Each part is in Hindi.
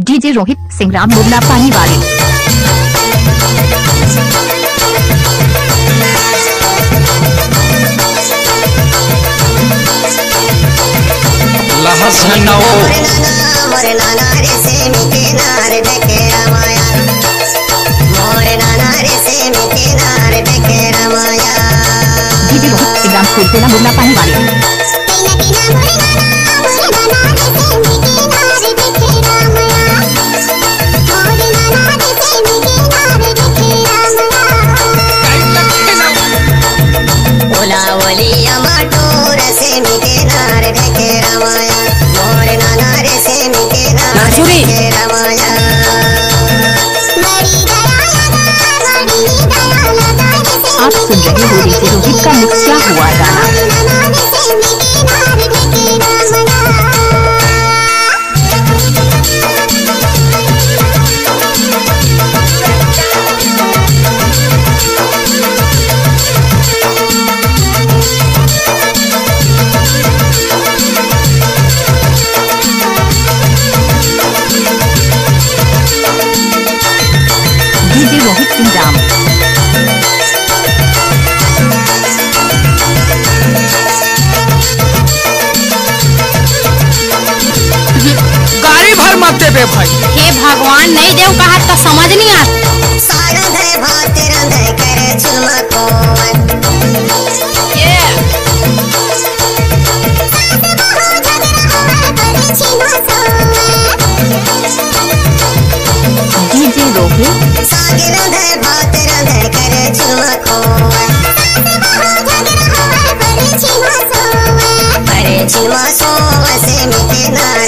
डीजे रोहित सिंह राम मुरला पानी वाले। डीजे रोहित सिंह राम कुलतेला मुरला पानी वाले। आप सुन रहे हो डीजे रोहित का मिक्स किया हुआ गाना। डीजे रोहित सिंह राम। गाड़ी भर मत दे भाई। हे भगवान, नहीं देव कहा तो समझ नहीं आता।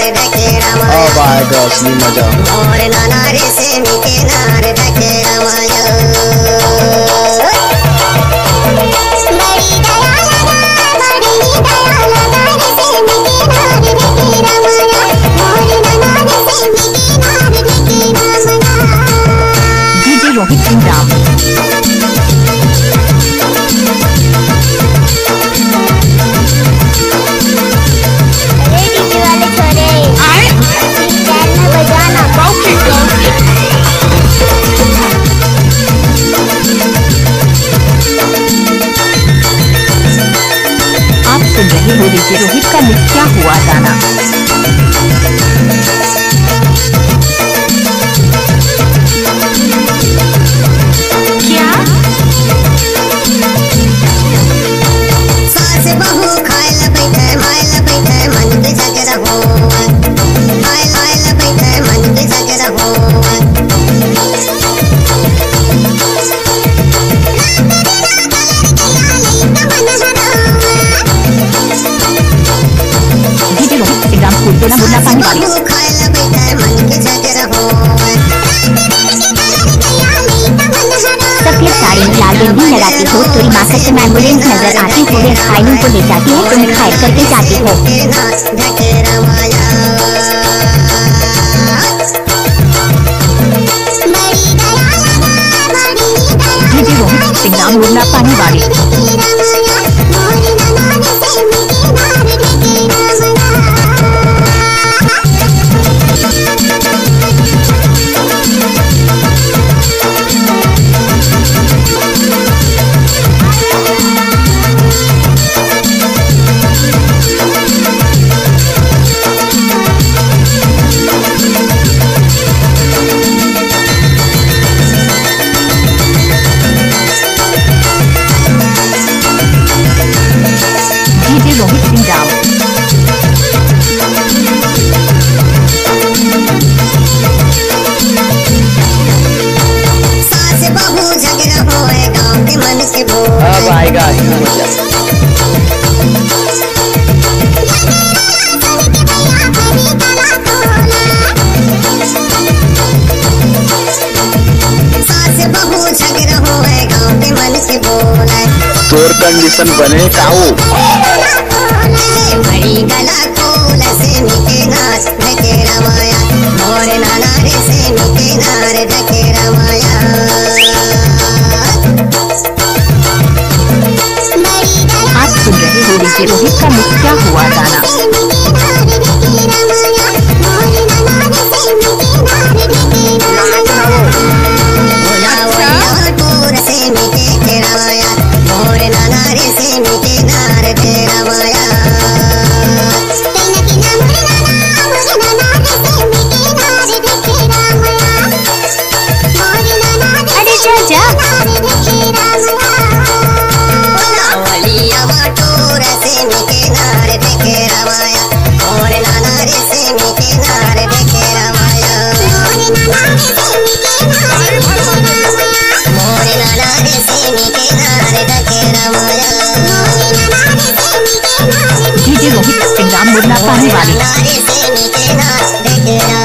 डीजे रोहित असली मजा। डीजे रोहित सिंह राम। आप सुन रहे हो डीजे रोहित का मिक्स किया हुआ गाना। क्या सास बहू खाइल बैठे माइल बैठे मन के जग रहो माइल बैठे मन के जग रहो। डीजे रोहित सिंह राम कुलतेला मुरला पानी वाले। सफेद साड़ी में लाल बिंदी लगाती हो, तेरी मार्केट में एम्बुलेंस नजर आती हो, वे घायलों को ले जाती है, तुम्हें घायल करके जाती हो। डीजे रोहित सिंह राम मुरला पानी वाले। डीजे रोहित सिंह राम। सास बहू झगड़ा होए गाँव के मन के बोल। अब आएगा असली मजा। सास बहू झगड़ा होए गाँव के मन के बोल। तोर कंडीशन बने काऊ बड़ी गला खोल से मिटे नाच ढके रमाया मोर नाना रे से मिटे नार ढके रमाया। आप सुन रहे हो डीजे रोहित का मिक्स किया हुआ गाना। मुन्ना पानी वाले। नाना रे से नीके नाच ढेकेरा